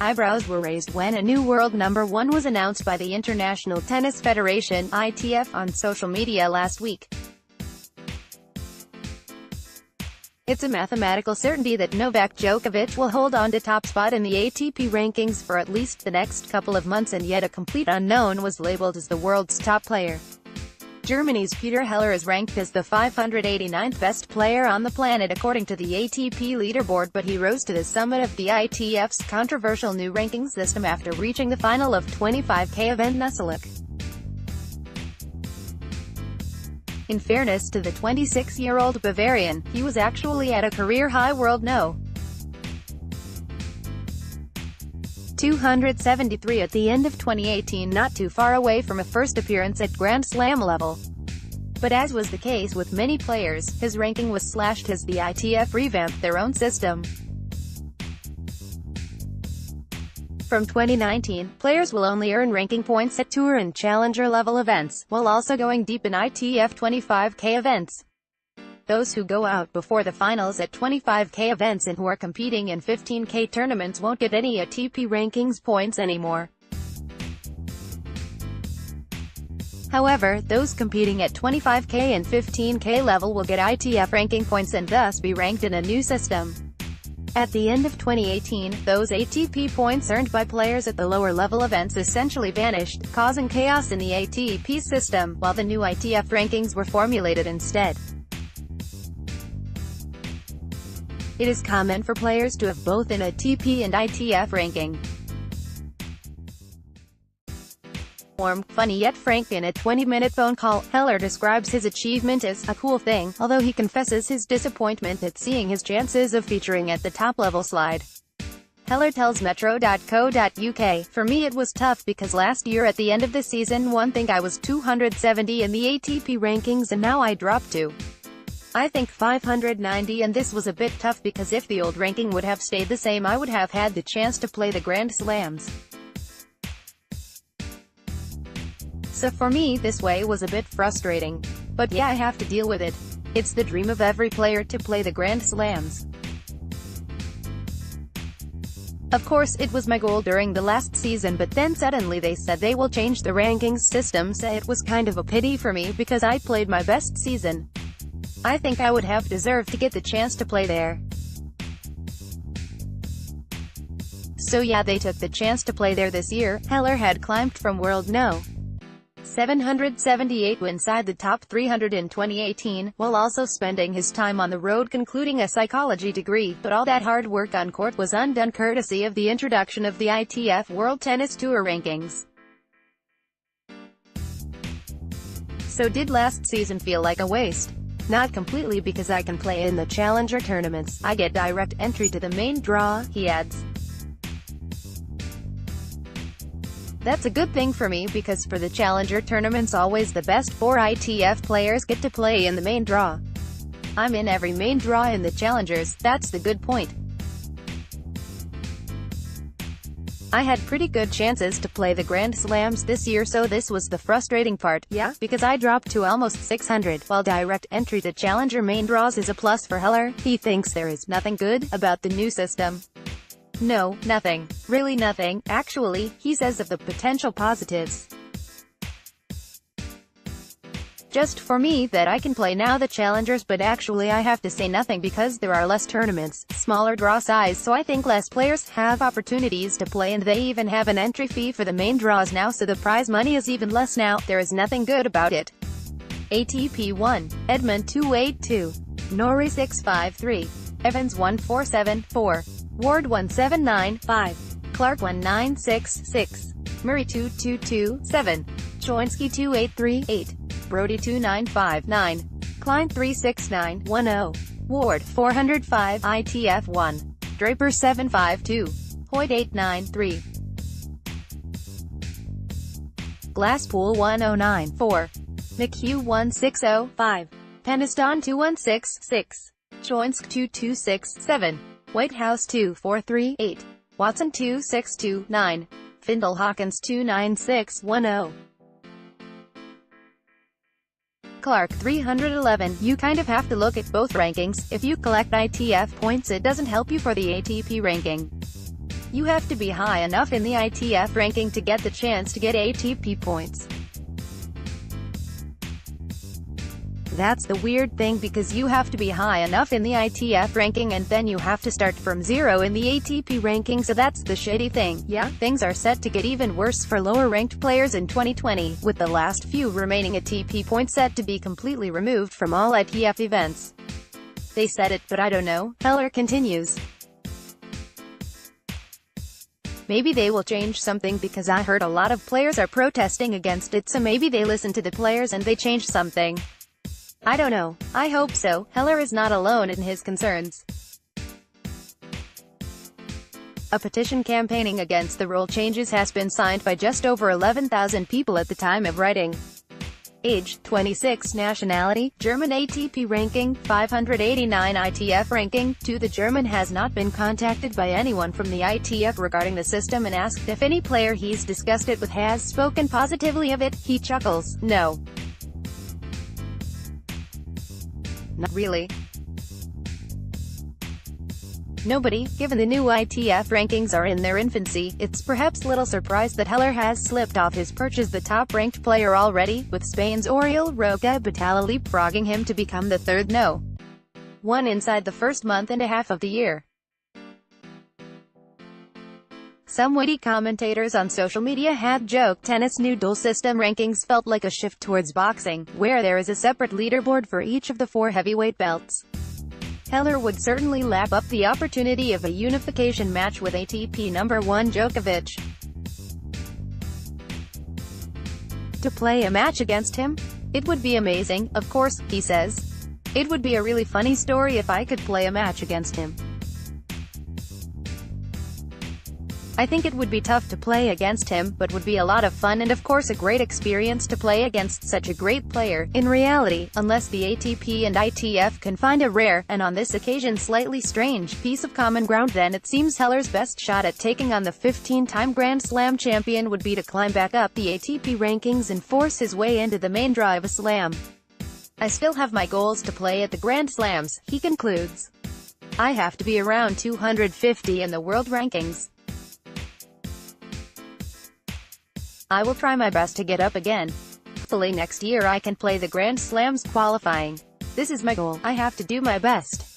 Eyebrows were raised when a new world number one was announced by the International Tennis Federation (ITF) on social media last week. It's a mathematical certainty that Novak Djokovic will hold on to top spot in the ATP rankings for at least the next couple of months, and yet a complete unknown was labeled as the world's top player. Germany's Peter Heller is ranked as the 589th best player on the planet according to the ATP leaderboard, but he rose to the summit of the ITF's controversial new ranking system after reaching the final of 25K event Nusseluk. In fairness to the 26-year-old Bavarian, he was actually at a career-high world no. 273 at the end of 2018, not too far away from a first appearance at Grand Slam level. But as was the case with many players, his ranking was slashed as the ITF revamped their own system. From 2019, players will only earn ranking points at Tour and Challenger level events, while also going deep in ITF 25K events. Those who go out before the finals at 25K events and who are competing in 15K tournaments won't get any ATP rankings points anymore. However, those competing at 25K and 15K level will get ITF ranking points and thus be ranked in a new system. At the end of 2018, those ATP points earned by players at the lower level events essentially vanished, causing chaos in the ATP system, while the new ITF rankings were formulated instead. It is common for players to have both an ATP and ITF ranking. Funny yet frank. In a 20-minute phone call, Heller describes his achievement as a cool thing, although he confesses his disappointment at seeing his chances of featuring at the top level slide. Heller tells Metro.co.uk, "For me it was tough because last year at the end of the season one thing I was 270 in the ATP rankings and now I dropped to, I think, 590, and this was a bit tough because if the old ranking would have stayed the same I would have had the chance to play the Grand Slams. So for me this way was a bit frustrating. But yeah, I have to deal with it. It's the dream of every player to play the Grand Slams. Of course it was my goal during the last season, but then suddenly they said they will change the rankings system, so it was kind of a pity for me because I played my best season. I think I would have deserved to get the chance to play there. So yeah, they took the chance to play there this year." Heller had climbed from World No. 778 inside the top 300 in 2018, while also spending his time on the road concluding a psychology degree, but all that hard work on court was undone courtesy of the introduction of the ITF World Tennis Tour rankings. So did last season feel like a waste? Not completely, because I can play in the Challenger tournaments. I get direct entry to the main draw, he adds. That's a good thing for me because for the Challenger tournaments always the best 4 ITF players get to play in the main draw. I'm in every main draw in the Challengers, that's the good point. I had pretty good chances to play the Grand Slams this year, so this was the frustrating part, yeah, because I dropped to almost 600, while direct entry to Challenger main draws is a plus for Heller. He thinks there is nothing good about the new system. No, nothing. Really nothing, actually, he says of the potential positives. Just for me that I can play now the Challengers, but actually I have to say nothing because there are less tournaments, smaller draw size, so I think less players have opportunities to play, and they even have an entry fee for the main draws now, so the prize money is even less now. There is nothing good about it. ATP 1. Edmund 282. Norrie 653. Evans 1474. Ward 1795. Clark 1966. Murray 2227. Choinsky 2838. Brody 2959. Klein 36910. Ward 405. ITF 1. Draper 752. Hoyt 893. Glasspool 1094. McHugh 1605. Peniston 2166. Choinsk 2267. Whitehouse 2438. Watson 2629. Findle Hawkins 29610. Clark 311. You kind of have to look at both rankings. If you collect ITF points it doesn't help you for the ATP ranking. You have to be high enough in the ITF ranking to get the chance to get ATP points. That's the weird thing, because you have to be high enough in the ITF ranking and then you have to start from zero in the ATP ranking, so that's the shitty thing. Yeah, things are set to get even worse for lower-ranked players in 2020, with the last few remaining ATP points set to be completely removed from all ITF events. They said it, but I don't know, Heller continues. Maybe they will change something, because I heard a lot of players are protesting against it, so maybe they listen to the players and they change something. I don't know. I hope so. Heller is not alone in his concerns. A petition campaigning against the rule changes has been signed by just over 11,000 people at the time of writing. Age, 26, nationality, German ATP ranking, 589 ITF ranking. 2. The German has not been contacted by anyone from the ITF regarding the system, and asked if any player he's discussed it with has spoken positively of it. He chuckles. No. Not really. Nobody, given the new ITF rankings are in their infancy. It's perhaps little surprise that Heller has slipped off his perch as the top-ranked player already, with Spain's Oriol Roca Batalla leapfrogging him to become the third one inside the first month and a half of the year. Some witty commentators on social media had joked tennis' new dual system rankings felt like a shift towards boxing, where there is a separate leaderboard for each of the 4 heavyweight belts. Heller would certainly lap up the opportunity of a unification match with ATP number 1 Djokovic. To play a match against him? It would be amazing, of course, he says. It would be a really funny story if I could play a match against him. I think it would be tough to play against him, but would be a lot of fun and of course a great experience to play against such a great player. In reality, unless the ATP and ITF can find a rare, and on this occasion slightly strange, piece of common ground, then it seems Heller's best shot at taking on the 15-time Grand Slam champion would be to climb back up the ATP rankings and force his way into the main draw of a slam. I still have my goals to play at the Grand Slams, he concludes. I have to be around 250 in the world rankings. I will try my best to get up again. Hopefully next year I can play the Grand Slams qualifying. This is my goal. I have to do my best.